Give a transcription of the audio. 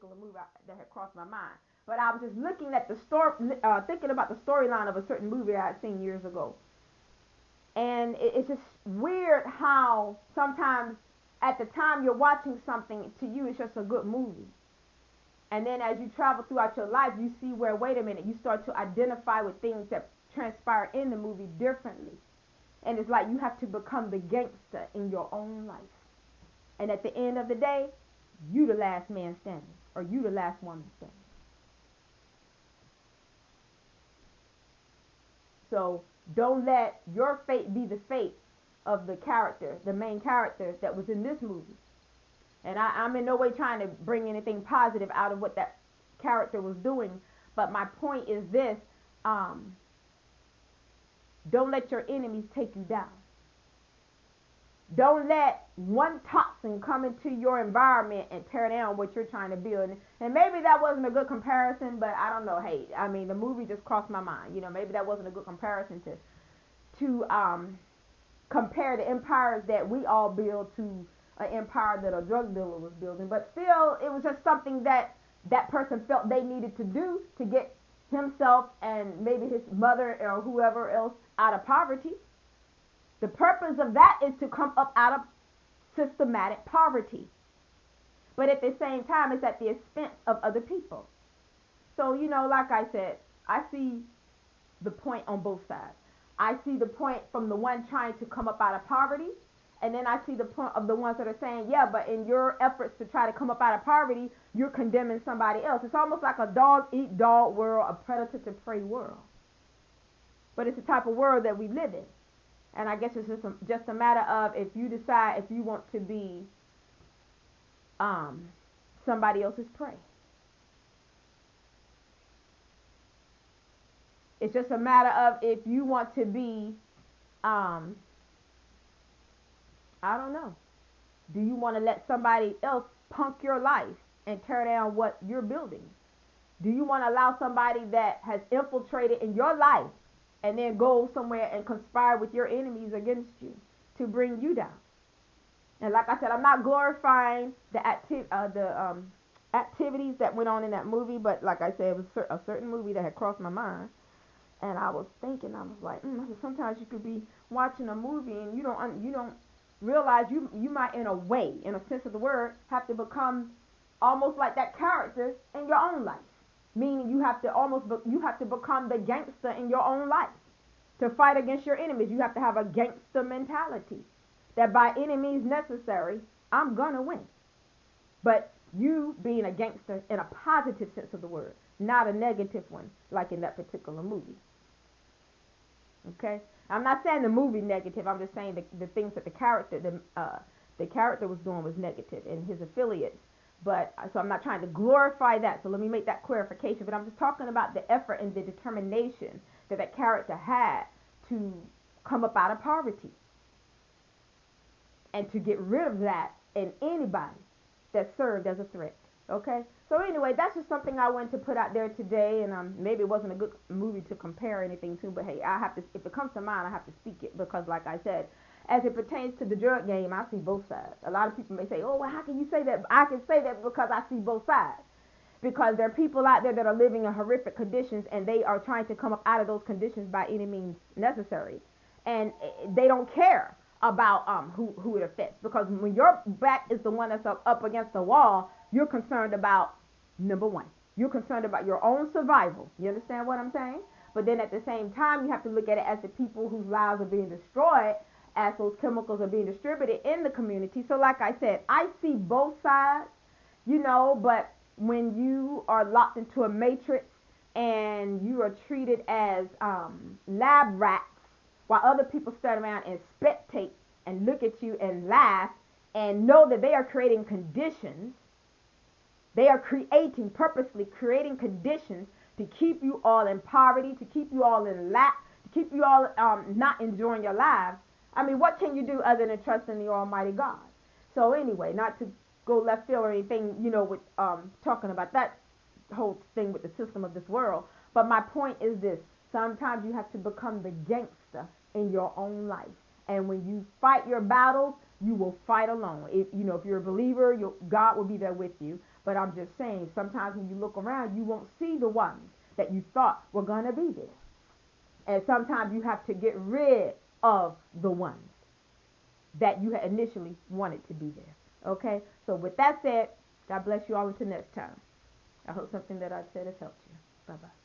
particular movie that had crossed my mind. But I was just looking at the story, thinking about the storyline of a certain movie I had seen years ago. And it's just weird how sometimes at the time you're watching something, to you it's just a good movie. And then as you travel throughout your life, you see where, wait a minute, you start to identify with things that transpire in the movie differently. And it's like you have to become the gangster in your own life. And at the end of the day, you the last man standing, or you the last woman standing. So don't let your fate be the fate of the character, the main character that was in this movie. And I'm in no way trying to bring anything positive out of what that character was doing. But my point is this, don't let your enemies take you down. Don't let one toxin come into your environment and tear down what you're trying to build. And maybe that wasn't a good comparison, but I don't know. Hey, I mean, the movie just crossed my mind. Maybe that wasn't a good comparison to compare the empires that we all build to an empire that a drug dealer was building. But still, it was just something that that person felt they needed to do to get himself and maybe his mother or whoever else out of poverty. The purpose of that is to come up out of systematic poverty. But at the same time, it's at the expense of other people. So, like I said, I see the point on both sides. I see the point from the one trying to come up out of poverty, and then I see the point of the ones that are saying, yeah, but in your efforts to try to come up out of poverty, you're condemning somebody else. It's almost like a dog-eat-dog world, a predator-to-prey world. But it's the type of world that we live in. And I guess it's just a matter of if you decide if you want to be somebody else's prey. It's just a matter of if you want to be, I don't know. Do you want to let somebody else punk your life and tear down what you're building? Do you want to allow somebody that has infiltrated in your life and then go somewhere and conspire with your enemies against you to bring you down? And like I said, I'm not glorifying the activities that went on in that movie, but like I said, it was a certain movie that had crossed my mind. And I was thinking, I was like, sometimes you could be watching a movie and you don't realize you might, in a way, in a sense of the word, have to become almost like that character in your own life. Meaning you have to become the gangster in your own life. To fight against your enemies, you have to have a gangster mentality. That by any means necessary, I'm gonna win. But you being a gangster in a positive sense of the word, not a negative one, like in that particular movie. Okay? I'm not saying the movie negative. I'm just saying the things that the character was doing was negative, and his affiliates. But so I'm not trying to glorify that. So let me make that clarification. But I'm just talking about the effort and the determination that that character had to come up out of poverty and to get rid of that in anybody that served as a threat. Okay? So anyway, that's just something I wanted to put out there today, and maybe it wasn't a good movie to compare anything to, but hey, I have to, if it comes to mind, I have to speak it, because like I said, as it pertains to the drug game, I see both sides. A lot of people may say, oh, well, how can you say that? I can say that because I see both sides. Because there are people out there that are living in horrific conditions, and they are trying to come up out of those conditions by any means necessary. And they don't care about who it affects. Because when your back is the one that's up against the wall, you're concerned about, number one, you're concerned about your own survival. You understand what I'm saying? But then at the same time, you have to look at it as the people whose lives are being destroyed as those chemicals are being distributed in the community. So like I said, I see both sides, but when you are locked into a matrix and you are treated as lab rats while other people stand around and spectate and look at you and laugh and know that they are creating conditions, they are purposely creating conditions to keep you all in poverty, to keep you all in lack, to keep you all not enjoying your lives. I mean, what can you do other than trust in the Almighty God? So anyway, not to go left field or anything, with talking about that whole thing with the system of this world. But my point is this: sometimes you have to become the gangster in your own life, and when you fight your battles, you will fight alone. If you're a believer, God will be there with you. But I'm just saying, sometimes when you look around, you won't see the ones that you thought were going to be there. And sometimes you have to get rid of the ones that you had initially wanted to be there. Okay? So with that said, God bless you all until next time. I hope something that I've said has helped you. Bye-bye.